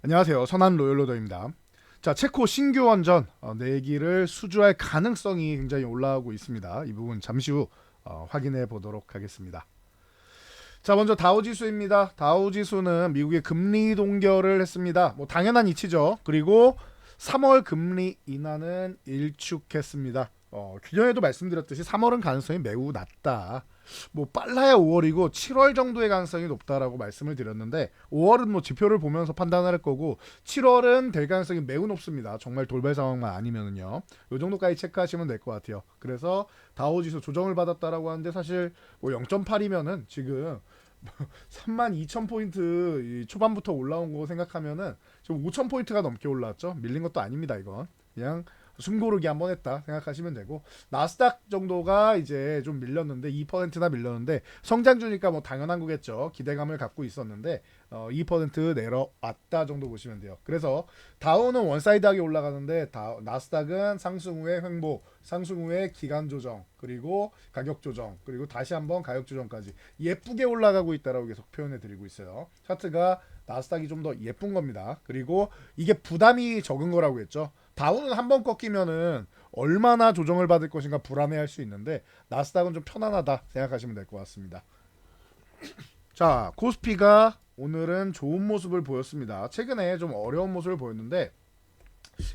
안녕하세요. 선한 로열로더입니다. 자, 체코 신규 원전 내기를 수주할 가능성이 굉장히 올라오고 있습니다. 이 부분 잠시 후 확인해 보도록 하겠습니다. 자, 먼저 다우지수입니다. 다우지수는 미국의 금리 동결을 했습니다. 뭐 당연한 이치죠. 그리고 3월 금리 인하는 일축했습니다. 기존에도 말씀드렸듯이 3월은 가능성이 매우 낮다. 뭐 빨라야 5월이고 7월 정도의 가능성이 높다라고 말씀을 드렸는데 5월은 뭐 지표를 보면서 판단할 거고 7월은 될 가능성이 매우 높습니다. 정말 돌발 상황만 아니면은요. 요 정도까지 체크하시면 될 것 같아요. 그래서 다우지수 조정을 받았다라고 하는데 사실 뭐 0.8이면은 지금 32,000포인트 초반부터 올라온 거 생각하면은 지금 5,000포인트가 넘게 올라왔죠. 밀린 것도 아닙니다, 이건. 그냥 숨고르기 한번 했다 생각하시면 되고, 나스닥 정도가 이제 좀 밀렸는데 2%나 밀렸는데 성장주니까 뭐 당연한 거겠죠. 기대감을 갖고 있었는데 2% 내려왔다 정도 보시면 돼요. 그래서 다우는 원사이드하게 올라가는데 나스닥은 상승 후에 횡보, 상승 후에 기간 조정, 그리고 가격 조정, 그리고 다시 한번 가격 조정까지 예쁘게 올라가고 있다라고 계속 표현해 드리고 있어요. 차트가 나스닥이 좀 더 예쁜 겁니다. 그리고 이게 부담이 적은 거라고 했죠. 다우는 한 번 꺾이면은 얼마나 조정을 받을 것인가 불안해할 수 있는데 나스닥은 좀 편안하다 생각하시면 될 것 같습니다. 자, 코스피가 오늘은 좋은 모습을 보였습니다. 최근에 좀 어려운 모습을 보였는데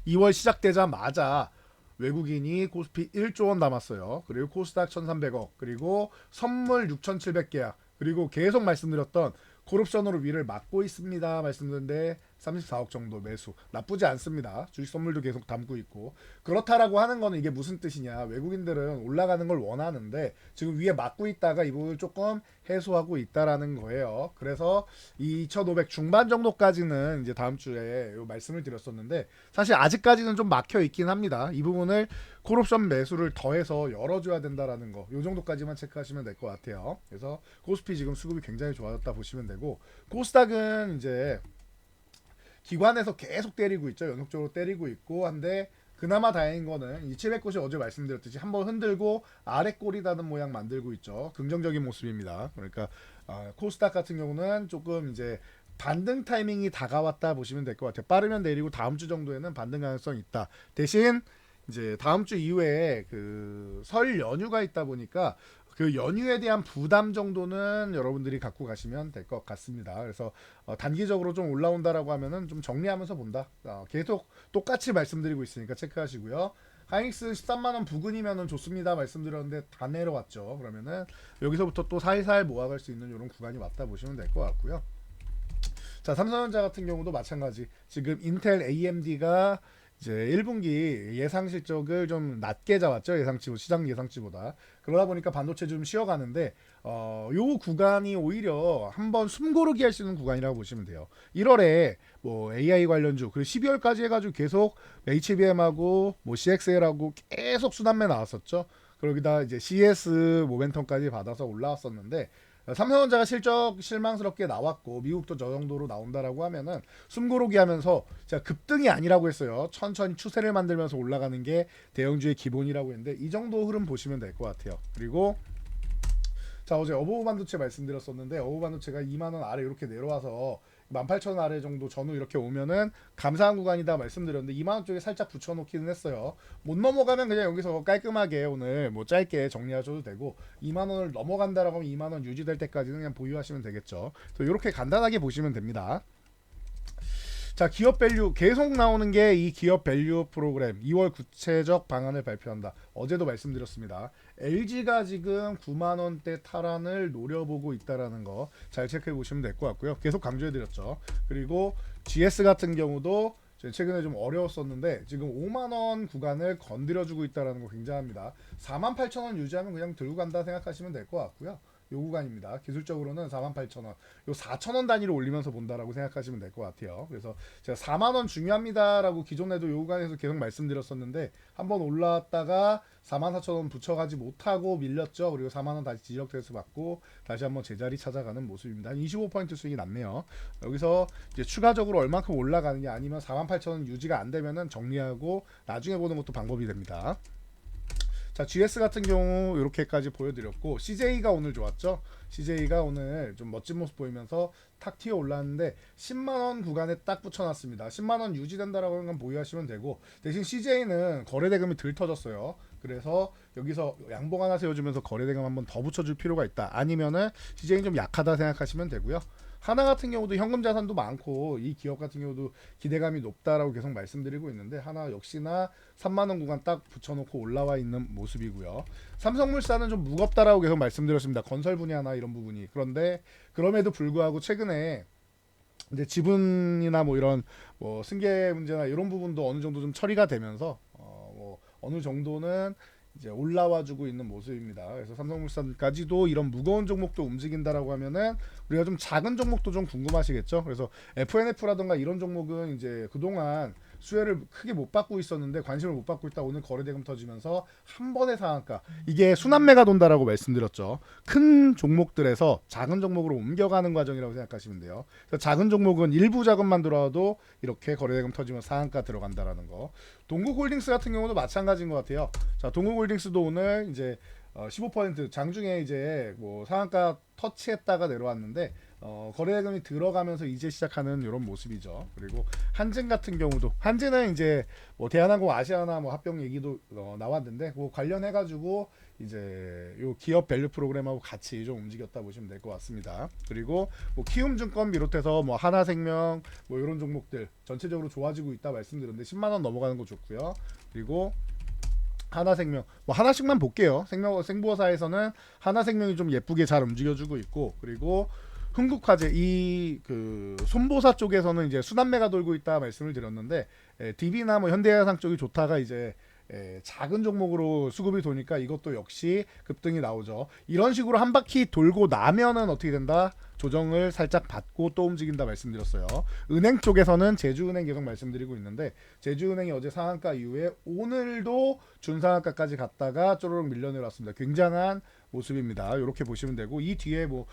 2월 시작되자마자 외국인이 코스피 1조 원 담았어요. 그리고 코스닥 1,300억, 그리고 선물 6,700계약, 그리고 계속 말씀드렸던 콜옵션으로 위를 막고 있습니다. 말씀드렸는데 34억 정도 매수. 나쁘지 않습니다. 주식 선물도 계속 담고 있고. 그렇다라고 하는 거는 이게 무슨 뜻이냐. 외국인들은 올라가는 걸 원하는데 지금 위에 막고 있다가 이 부분을 조금 해소하고 있다라는 거예요. 그래서 2,500 중반 정도까지는 이제 다음 주에 말씀을 드렸었는데 사실 아직까지는 좀 막혀 있긴 합니다. 이 부분을 콜옵션 매수를 더해서 열어줘야 된다라는 거. 요 정도까지만 체크하시면 될 것 같아요. 그래서 코스피 지금 수급이 굉장히 좋아졌다 보시면 되고, 코스닥은 이제 기관에서 계속 때리고 있죠. 연속적으로 때리고 있고 한데 그나마 다행인 거는 이 700곳이 어제 말씀드렸듯이 한번 흔들고 아래 꼬리 다는 모양 만들고 있죠. 긍정적인 모습입니다. 그러니까 코스닥 같은 경우는 조금 이제 반등 타이밍이 다가왔다 보시면 될 것 같아요. 빠르면 내리고 다음 주 정도에는 반등 가능성이 있다. 대신 이제 다음 주 이후에 그 설 연휴가 있다 보니까 그 연휴에 대한 부담 정도는 여러분들이 갖고 가시면 될 것 같습니다. 그래서 단기적으로 좀 올라온다라고 하면은 좀 정리하면서 본다. 계속 똑같이 말씀드리고 있으니까 체크하시고요. 하이닉스 13만 원 부근이면은 좋습니다 말씀드렸는데 다 내려왔죠. 그러면은 여기서부터 또 살살 모아갈 수 있는 이런 구간이 왔다 보시면 될 것 같고요. 자, 삼성전자 같은 경우도 마찬가지. 지금 인텔 AMD가 이제 1분기 예상 실적을 좀 낮게 잡았죠. 예상치 시장 예상치보다. 그러다 보니까 반도체 좀 쉬어가는데 요 구간이 오히려 한번 숨고르기 할 수 있는 구간이라고 보시면 돼요. 1월에 뭐 AI 관련주 그리고 12월까지 해가지고 계속 HBM하고 뭐 CXL하고 계속 순환매 나왔었죠. 그러기다 이제 CS 모멘텀까지 받아서 올라왔었는데 삼성전자가 실적 실망스럽게 나왔고 미국도 저 정도로 나온다라고 하면은 숨고르기 하면서 제가 급등이 아니라고 했어요. 천천히 추세를 만들면서 올라가는 게 대형주의 기본이라고 했는데 이 정도 흐름 보시면 될 것 같아요. 그리고 자, 어제 어보브 반도체 말씀드렸었는데 어보브 반도체가 2만 원 아래 이렇게 내려와서 18,000원 아래 정도 전후 이렇게 오면은 감사한 구간이다 말씀드렸는데 2만 원 쪽에 살짝 붙여놓기는 했어요. 못 넘어가면 그냥 여기서 깔끔하게 오늘 뭐 짧게 정리하셔도 되고 2만 원을 넘어간다라고 하면 2만 원 유지될 때까지는 그냥 보유하시면 되겠죠. 이렇게 간단하게 보시면 됩니다. 자, 기업 밸류 계속 나오는 게 이 기업 밸류 프로그램 2월 구체적 방안을 발표한다. 어제도 말씀드렸습니다. LG가 지금 9만 원대 탈환을 노려보고 있다라는 거 잘 체크해 보시면 될 것 같고요. 계속 강조해 드렸죠. 그리고 GS 같은 경우도 최근에 좀 어려웠었는데 지금 5만 원 구간을 건드려주고 있다라는 거 굉장합니다. 48,000원 유지하면 그냥 들고 간다 생각하시면 될 것 같고요. 요 구간입니다. 기술적으로는 48,000원, 요 4,000원 단위로 올리면서 본다라고 생각하시면 될 것 같아요. 그래서 제가 4만 원 중요합니다라고 기존에도 요 구간에서 계속 말씀드렸었는데 한번 올라왔다가 44,000원 붙여가지 못하고 밀렸죠. 그리고 4만 원 다시 지적 테스트 받고 다시 한번 제자리 찾아가는 모습입니다. 한 25% 수익이 났네요. 여기서 이제 추가적으로 얼만큼 올라가느냐 아니면 48,000원 유지가 안 되면은 정리하고 나중에 보는 것도 방법이 됩니다. 자, GS 같은 경우 이렇게까지 보여드렸고 CJ가 오늘 좋았죠. CJ가 오늘 좀 멋진 모습 보이면서 탁 튀어 올랐는데 10만 원 구간에 딱 붙여놨습니다. 10만 원 유지된다라고 하는 건 보유하시면 되고, 대신 CJ는 거래 대금이 덜 터졌어요. 그래서 여기서 양봉 하나 세워주면서 거래 대금 한번 더 붙여줄 필요가 있다. 아니면은 CJ는 좀 약하다 생각하시면 되고요. 하나 같은 경우도 현금 자산도 많고 이 기업 같은 경우도 기대감이 높다라고 계속 말씀드리고 있는데, 하나 역시나 3만 원 구간 딱 붙여놓고 올라와 있는 모습이고요. 삼성물산은 좀 무겁다라고 계속 말씀드렸습니다. 건설 분야나 이런 부분이. 그런데 그럼에도 불구하고 최근에 이제 지분이나 뭐 이런 뭐 승계 문제나 이런 부분도 어느 정도 좀 처리가 되면서 뭐 어느 정도는 이제 올라와주고 있는 모습입니다. 그래서 삼성물산까지도 이런 무거운 종목도 움직인다라고 하면은 우리가 좀 작은 종목도 좀 궁금하시겠죠. 그래서 FNF라든가 이런 종목은 이제 그동안 수혜를 크게 못 받고 있었는데, 관심을 못 받고 있다 오늘 거래대금 터지면서 한 번에 상한가, 이게 순환매가 돈다라고 말씀드렸죠. 큰 종목들에서 작은 종목으로 옮겨가는 과정이라고 생각하시면 돼요. 그래서 작은 종목은 일부 자금만 들어와도 이렇게 거래대금 터지면서 상한가 들어간다라는 거. 동국홀딩스 같은 경우도 마찬가지인 것 같아요. 자, 동국홀딩스도 오늘 이제 15% 장중에 이제 뭐 상한가 터치했다가 내려왔는데 거래대금이 들어가면서 이제 시작하는 이런 모습이죠. 그리고 한진 같은 경우도, 한진은 이제 뭐 대한항공, 아시아나 뭐 합병 얘기도 나왔는데 뭐 관련해 가지고 이제 요 기업 밸류 프로그램하고 같이 좀 움직였다 보시면 될 것 같습니다. 그리고 뭐 키움증권 비롯해서 뭐 하나생명 뭐 이런 종목들 전체적으로 좋아지고 있다 말씀드렸는데 10만 원 넘어가는 거 좋고요. 그리고 하나생명 뭐 하나씩만 볼게요. 생보사에서는 하나생명이 좀 예쁘게 잘 움직여주고 있고, 그리고 흥국화재 이 그 손보사 쪽에서는 이제 순환매가 돌고 있다 말씀을 드렸는데, DB나 뭐 현대해상 쪽이 좋다가 이제 작은 종목으로 수급이 도니까 이것도 역시 급등이 나오죠. 이런 식으로 한 바퀴 돌고 나면은 어떻게 된다? 조정을 살짝 받고 또 움직인다 말씀드렸어요. 은행 쪽에서는 제주은행 계속 말씀드리고 있는데, 제주은행이 어제 상한가 이후에 오늘도 준상한가까지 갔다가 쪼르륵 밀려 내려왔습니다. 굉장한 모습입니다. 이렇게 보시면 되고, 이 뒤에 뭐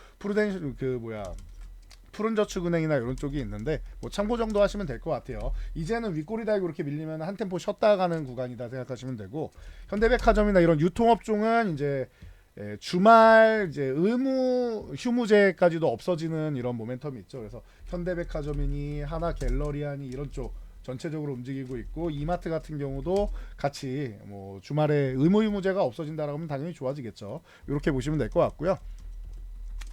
푸른저축은행이나 이런 쪽이 있는데 뭐 참고 정도 하시면 될 것 같아요. 이제는 윗꼬리 달고 이렇게 밀리면 한 템포 쉬었다 가는 구간이다 생각하시면 되고, 현대백화점이나 이런 유통업종은 이제 주말 이제 의무 휴무제까지도 없어지는 이런 모멘텀이 있죠. 그래서 현대백화점이니 하나 갤러리아니 이런 쪽 전체적으로 움직이고 있고, 이마트 같은 경우도 같이 뭐 주말에 의무 휴무제가 없어진다라고 하면 당연히 좋아지겠죠. 이렇게 보시면 될 것 같고요.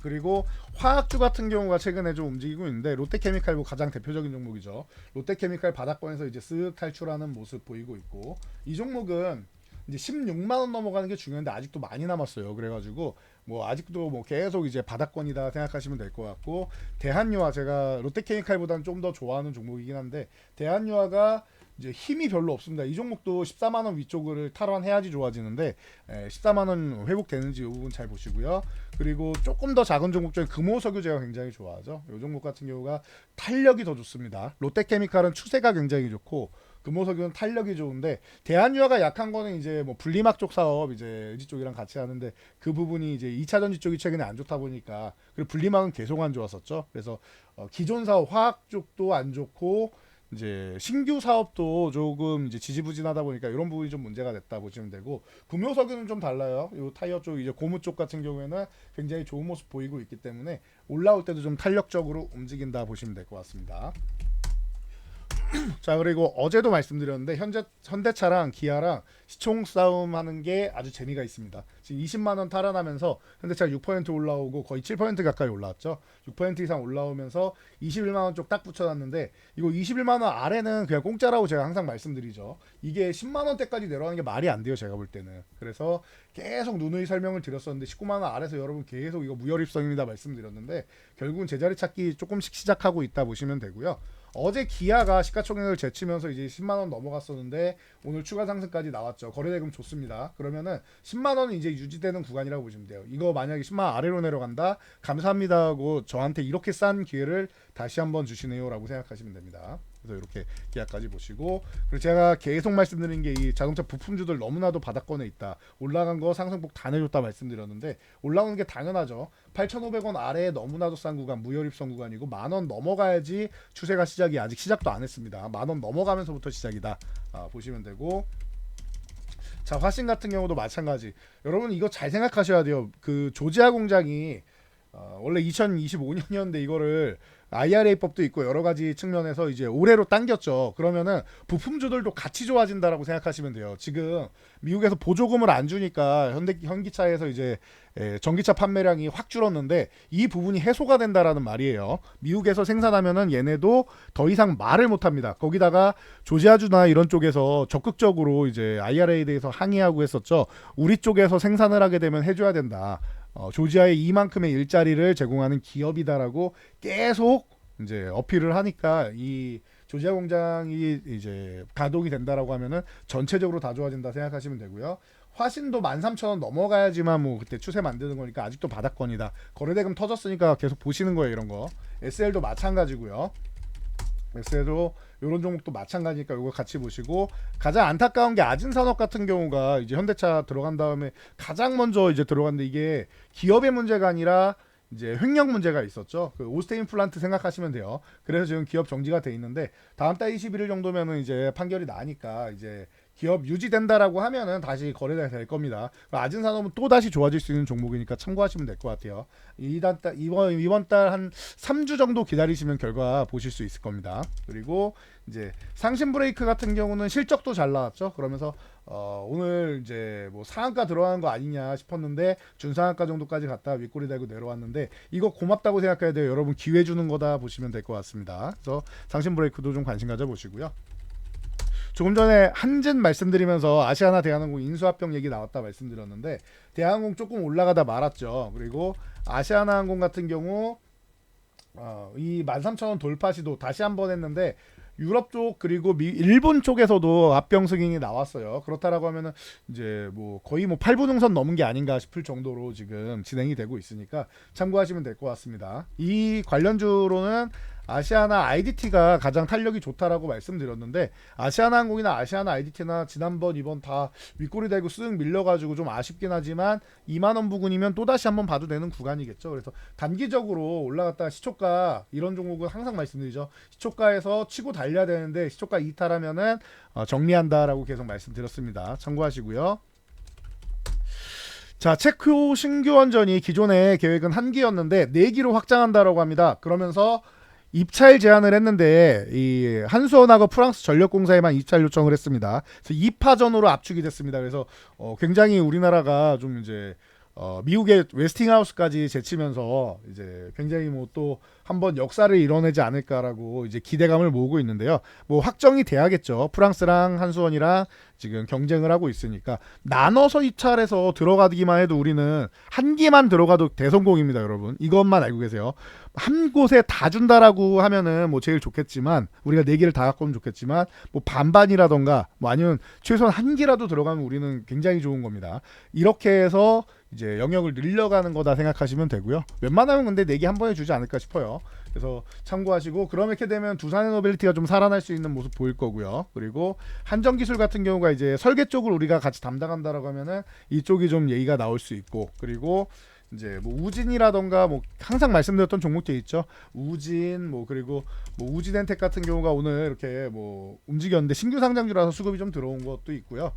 그리고 화학주 같은 경우가 최근에 좀 움직이고 있는데, 롯데케미칼 뭐 가장 대표적인 종목이죠. 롯데케미칼 바닥권에서 이제 쓱 탈출하는 모습 보이고 있고, 이 종목은 이제 16만 원 넘어가는 게 중요한데 아직도 많이 남았어요. 그래가지고 뭐 아직도 뭐 계속 이제 바닥권이다 생각하시면 될 것 같고, 대한유화, 제가 롯데케미칼보다는 좀 더 좋아하는 종목이긴 한데 대한유화가 이제 힘이 별로 없습니다. 이 종목도 14만 원 위쪽을 탈환해야지 좋아지는데 14만 원 회복되는지 이 부분 잘 보시고요. 그리고 조금 더 작은 종목 중에 금호석유 제가 굉장히 좋아하죠. 이 종목 같은 경우가 탄력이 더 좋습니다. 롯데케미칼은 추세가 굉장히 좋고 금호석유는 탄력이 좋은데, 대한유화가 약한 거는 이제 뭐 분리막 쪽 사업 이제 LG 쪽이랑 같이 하는데 그 부분이 이제 2차 전지 쪽이 최근에 안 좋다 보니까, 그리고 분리막은 계속 안 좋았었죠. 그래서 기존 사업 화학 쪽도 안 좋고 이제 신규 사업도 조금 이제 지지부진하다 보니까 이런 부분이 좀 문제가 됐다 보시면 되고, 금호석유는 좀 달라요. 이 타이어 쪽 이제 고무 쪽 같은 경우에는 굉장히 좋은 모습 보이고 있기 때문에 올라올 때도 좀 탄력적으로 움직인다 보시면 될 것 같습니다. 자, 그리고 어제도 말씀드렸는데 현대차랑 기아랑 시총 싸움 하는 게 아주 재미가 있습니다. 지금 20만 원 탈환하면서 현대차가 6% 올라오고 거의 7% 가까이 올라왔죠. 6% 이상 올라오면서 21만 원 쪽 딱 붙여놨는데, 이거 21만 원 아래는 그냥 공짜라고 제가 항상 말씀드리죠. 이게 10만 원대까지 내려가는 게 말이 안 돼요, 제가 볼 때는. 그래서 계속 누누이 설명을 드렸었는데 19만 원 아래서 여러분 계속 이거 무혈입성입니다 말씀드렸는데, 결국은 제자리 찾기 조금씩 시작하고 있다 보시면 되고요. 어제 기아가 시가총액을 제치면서 이제 10만 원 넘어갔었는데 오늘 추가 상승까지 나왔죠. 거래대금 좋습니다. 그러면은 10만 원은 이제 유지되는 구간이라고 보시면 돼요. 이거 만약에 10만 원 아래로 내려간다, 감사합니다 하고 저한테 이렇게 싼 기회를 다시 한번 주시네요라고 생각하시면 됩니다. 그래서 이렇게 기아까지 보시고, 그리고 제가 계속 말씀드린 게 이 자동차 부품주들 너무나도 바닥권에 있다, 올라간 거 상승폭 다 내줬다 말씀드렸는데, 올라오는 게 당연하죠. 8,500원 아래에 너무나도 싼 구간, 무혈입성 구간이고 만원 넘어가야지 추세가 시작이, 아직 시작도 안 했습니다. 만원 넘어가면서부터 시작이다 보시면 되고, 자, 화신 같은 경우도 마찬가지. 여러분 이거 잘 생각하셔야 돼요. 그 조지아 공장이 원래 2025년이었는데 이거를 IRA법도 있고 여러 가지 측면에서 이제 올해로 당겼죠. 그러면은 부품주들도 같이 좋아진다라고 생각하시면 돼요. 지금 미국에서 보조금을 안 주니까 현기차에서 이제 전기차 판매량이 확 줄었는데 이 부분이 해소가 된다라는 말이에요. 미국에서 생산하면은 얘네도 더 이상 말을 못 합니다. 거기다가 조지아주나 이런 쪽에서 적극적으로 이제 IRA에 대해서 항의하고 했었죠. 우리 쪽에서 생산을 하게 되면 해줘야 된다. 조지아에 이만큼의 일자리를 제공하는 기업이다라고 계속 이제 어필을 하니까 이 조지아 공장이 이제 가동이 된다라고 하면은 전체적으로 다 좋아진다 생각하시면 되고요. 화신도 13,000원 넘어가야지만 뭐 그때 추세 만드는 거니까 아직도 바닥권이다. 거래대금 터졌으니까 계속 보시는 거예요, 이런 거. SL도 마찬가지고요. SL도 이런 종목도 마찬가지니까 이거 같이 보시고, 가장 안타까운 게 아진산업 같은 경우가 이제 현대차 들어간 다음에 가장 먼저 이제 들어갔는데 이게 기업의 문제가 아니라 이제 횡령 문제가 있었죠. 그 오스테인 플란트 생각하시면 돼요. 그래서 지금 기업 정지가 돼 있는데 다음 달 21일 정도면은 이제 판결이 나니까 이제 기업 유지된다라고 하면은 다시 거래가 될 겁니다. 아진산업은 또 다시 좋아질 수 있는 종목이니까 참고하시면 될 것 같아요. 이번 달 한 3주 정도 기다리시면 결과 보실 수 있을 겁니다. 그리고 이제 상신 브레이크 같은 경우는 실적도 잘 나왔죠. 그러면서 오늘 이제 뭐 상한가 들어가는 거 아니냐 싶었는데 준상한가 정도까지 갔다 윗꼬리 달고 내려왔는데 이거 고맙다고 생각해야 돼요. 여러분 기회 주는 거다 보시면 될 것 같습니다. 그래서 상신 브레이크도 좀 관심 가져 보시고요. 조금 전에 한진 말씀드리면서 아시아나 대한항공 인수합병 얘기 나왔다 말씀드렸는데 대한항공 조금 올라가다 말았죠. 그리고 아시아나항공 같은 경우 이 13,000원 돌파 시도 다시 한번 했는데 유럽 쪽 그리고 일본 쪽에서도 합병 승인이 나왔어요. 그렇다라고 하면은 이제 뭐 거의 뭐 8분응선 넘은 게 아닌가 싶을 정도로 지금 진행이 되고 있으니까 참고하시면 될 것 같습니다. 이 관련주로는 아시아나 IDT가 가장 탄력이 좋다라고 말씀드렸는데 아시아나항공이나 아시아나 IDT나 지난번 이번 다 윗꼬리 달고 쓱 밀려가지고 좀 아쉽긴 하지만 2만원 부근이면 또다시 한번 봐도 되는 구간이겠죠. 그래서 단기적으로 올라갔다 시초가 이런 종목은 항상 말씀드리죠. 시초가에서 치고 달려야 되는데 시초가 이탈하면은 정리한다라고 계속 말씀드렸습니다. 참고하시고요. 자, 체코 신규 원전이 기존의 계획은 한 기였는데 4기로 확장한다라고 합니다. 그러면서 입찰 제안을 했는데 이 한수원하고 프랑스 전력공사에만 입찰 요청을 했습니다. 그래서 2파전으로 압축이 됐습니다. 그래서 굉장히 우리나라가 좀 이제 미국의 웨스팅하우스까지 제치면서 이제 굉장히 뭐 또 한번 역사를 이뤄내지 않을까라고 이제 기대감을 모으고 있는데요. 뭐 확정이 돼야겠죠. 프랑스랑 한수원이랑 지금 경쟁을 하고 있으니까 나눠서 입찰해서 들어가기만 해도 우리는 한 기만 들어가도 대성공입니다, 여러분. 이것만 알고 계세요. 한 곳에 다 준다라고 하면은 뭐 제일 좋겠지만 우리가 4개를 다 갖고 오면 좋겠지만 뭐 반반이라던가 뭐 아니면 최소한 한 기라도 들어가면 우리는 굉장히 좋은 겁니다. 이렇게 해서 이제 영역을 늘려가는 거다 생각하시면 되고요. 웬만하면 근데 4개 한 번에 주지 않을까 싶어요. 그래서 참고하시고, 그렇게 되면 두산에너빌리티가 좀 살아날 수 있는 모습 보일 거고요. 그리고 한정기술 같은 경우가 이제 설계 쪽을 우리가 같이 담당한다라고 하면은 이쪽이 좀 얘기가 나올 수 있고, 그리고 이제 뭐 우진이라던가 뭐 항상 말씀드렸던 종목들 있죠. 우진 뭐 그리고 뭐 우진엔텍 같은 경우가 오늘 이렇게 뭐 움직였는데 신규 상장주라서 수급이 좀 들어온 것도 있고요.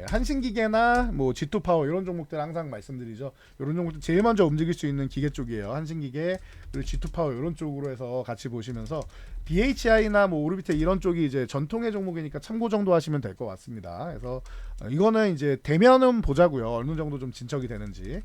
한신기계나 뭐 G2파워 이런 종목들 항상 말씀드리죠. 이런 종목들 제일 먼저 움직일 수 있는 기계 쪽이에요. 한신기계 그리고 G2파워 이런 쪽으로 해서 같이 보시면서 BHI나 뭐 오르비텍 이런 쪽이 이제 전통의 종목이니까 참고 정도 하시면 될 것 같습니다. 그래서 이거는 이제 대면은 보자고요. 어느 정도 좀 진척이 되는지.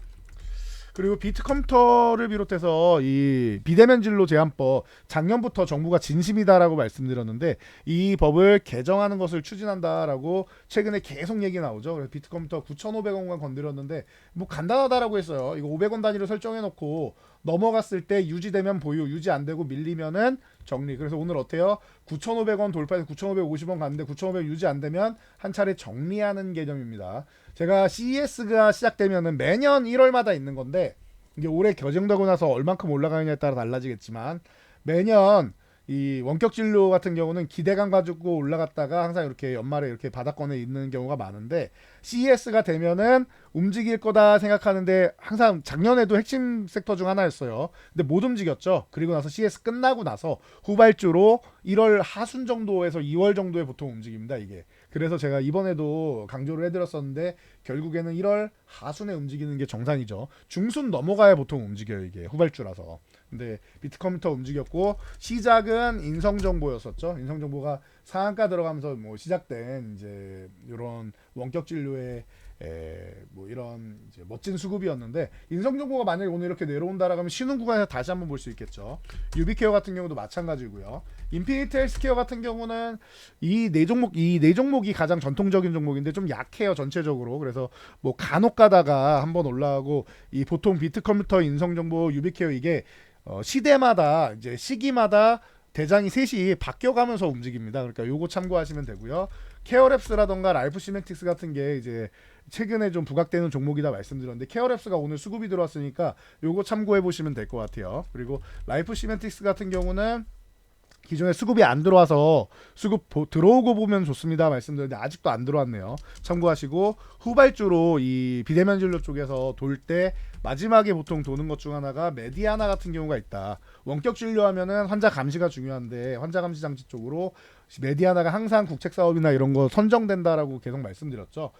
그리고 비트컴퓨터를 비롯해서 이 비대면 진로 제한법 작년부터 정부가 진심이다라고 말씀드렸는데 이 법을 개정하는 것을 추진한다라고 최근에 계속 얘기 나오죠. 그래서 비트컴퓨터 9,500원간 건드렸는데 뭐 간단하다라고 했어요. 이거 500원 단위로 설정해 놓고 넘어갔을 때 유지되면 보유, 유지 안 되고 밀리면은 정리. 그래서 오늘 어때요? 9,500원 돌파해서 9,550원 갔는데 9,500원 유지 안 되면 한 차례 정리하는 개념입니다. 제가 CES가 시작되면은 매년 1월마다 있는 건데 이게 올해 결정되고 나서 얼만큼 올라가느냐에 따라 달라지겠지만 매년 이 원격 진로 같은 경우는 기대감 가지고 올라갔다가 항상 이렇게 연말에 이렇게 바닥권에 있는 경우가 많은데 CES가 되면은 움직일 거다 생각하는데 항상 작년에도 핵심 섹터 중 하나였어요. 근데 못 움직였죠. 그리고 나서 CES 끝나고 나서 후발주로 1월 하순 정도에서 2월 정도에 보통 움직입니다, 이게. 그래서 제가 이번에도 강조를 해드렸었는데 결국에는 1월 하순에 움직이는 게 정상이죠. 중순 넘어가야 보통 움직여요. 이게 후발주라서. 근데 비트컴퓨터 움직였고 시작은 인성정보였었죠. 인성정보가 상한가 들어가면서 뭐 시작된 이제 이런 원격 진료의 뭐 이런 이제 멋진 수급이었는데 인성정보가 만약에 오늘 이렇게 내려온다라고 하면 신흥 구간에서 다시 한번 볼 수 있겠죠. 유비케어 같은 경우도 마찬가지고요. 인피니트 헬스케어 같은 경우는 이 네 종목이 가장 전통적인 종목인데 좀 약해요 전체적으로. 그래서 뭐 간혹 가다가 한번 올라가고 이 보통 비트컴퓨터 인성정보 유비케어 이게 시대마다 이제 시기마다 대장이 셋이 바뀌어가면서 움직입니다. 그러니까 요거 참고하시면 되고요. 케어랩스라던가 라이프 시멘틱스 같은 게 이제 최근에 좀 부각되는 종목이다 말씀드렸는데 케어랩스가 오늘 수급이 들어왔으니까 요거 참고해 보시면 될 것 같아요. 그리고 라이프 시멘틱스 같은 경우는 기존에 수급이 안 들어와서 수급 들어오고 보면 좋습니다 말씀드렸는데 아직도 안 들어왔네요. 참고하시고 후발주로 이 비대면 진료 쪽에서 돌 때 마지막에 보통 도는 것 중 하나가 메디아나 같은 경우가 있다. 원격 진료하면은 환자 감시가 중요한데 환자 감시 장치 쪽으로 메디아나가 항상 국책 사업이나 이런 거 선정된다라고 계속 말씀드렸죠.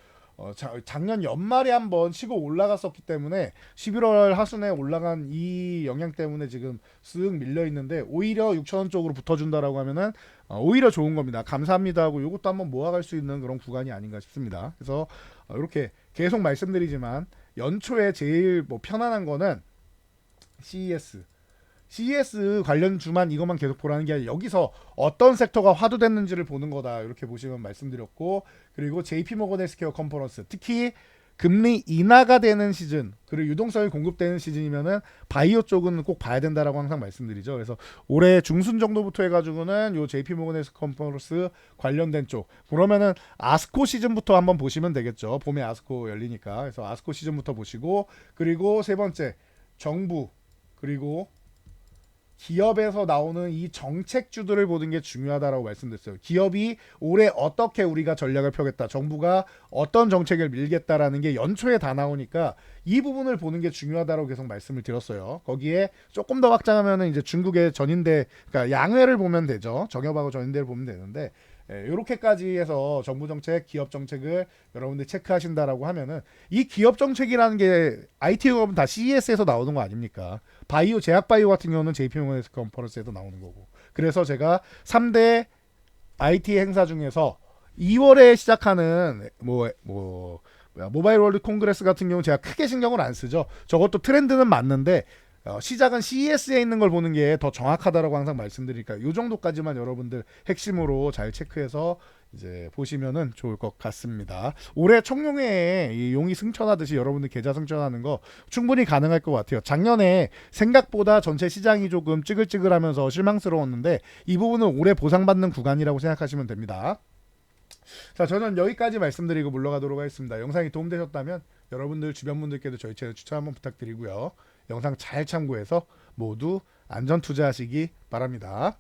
작년 연말에 한번 치고 올라갔었기 때문에 11월 하순에 올라간 이 영향 때문에 지금 쓱 밀려 있는데 오히려 6,000원 쪽으로 붙어준다라고 하면은 오히려 좋은 겁니다. 감사합니다 하고 이것도 한번 모아갈 수 있는 그런 구간이 아닌가 싶습니다. 그래서 이렇게 계속 말씀드리지만 연초에 제일 뭐 편안한 거는 CES 관련 주만 이것만 계속 보라는 게 아니라 여기서 어떤 섹터가 화두됐는지를 보는 거다 이렇게 보시면 말씀드렸고 그리고 JP모건 헬스케어 컨퍼런스 특히 금리 인하가 되는 시즌 그리고 유동성이 공급되는 시즌이면은 바이오 쪽은 꼭 봐야 된다라고 항상 말씀드리죠. 그래서 올해 중순 정도부터 해가지고는 요 JP모건 헬스 컨퍼런스 관련된 쪽 그러면은 아스코 시즌부터 한번 보시면 되겠죠. 봄에 아스코 열리니까 그래서 아스코 시즌부터 보시고 그리고 세 번째 정부 그리고 기업에서 나오는 이 정책주들을 보는 게 중요하다라고 말씀드렸어요. 기업이 올해 어떻게 우리가 전략을 펴겠다, 정부가 어떤 정책을 밀겠다라는 게 연초에 다 나오니까 이 부분을 보는 게 중요하다라고 계속 말씀을 드렸어요. 거기에 조금 더 확장하면은 이제 중국의 전인대, 그러니까 양회를 보면 되죠. 정협하고 전인대를 보면 되는데 이렇게까지 해서 정부 정책, 기업 정책을 여러분들 체크하신다라고 하면은 이 기업 정책이라는 게 IT 기업은 다 CES에서 나오는 거 아닙니까? 바이오 제약 바이오 같은 경우는 JP모건 컨퍼런스에서 나오는 거고. 그래서 제가 3대 IT 행사 중에서 2월에 시작하는 모바일 월드 콩그레스 같은 경우 제가 크게 신경을 안 쓰죠. 저것도 트렌드는 맞는데 시작은 CES에 있는 걸 보는 게 더 정확하다라고 항상 말씀드리니까 이 정도까지만 여러분들 핵심으로 잘 체크해서 이제 보시면은 좋을 것 같습니다. 올해 청룡회에 이 용이 승천하듯이 여러분들 계좌 승천하는 거 충분히 가능할 것 같아요. 작년에 생각보다 전체 시장이 조금 찌글찌글하면서 실망스러웠는데 이 부분은 올해 보상받는 구간이라고 생각하시면 됩니다. 자, 저는 여기까지 말씀드리고 물러가도록 하겠습니다. 영상이 도움되셨다면 여러분들 주변 분들께도 저희 채널 추천 한번 부탁드리고요. 영상 잘 참고해서 모두 안전 투자하시기 바랍니다.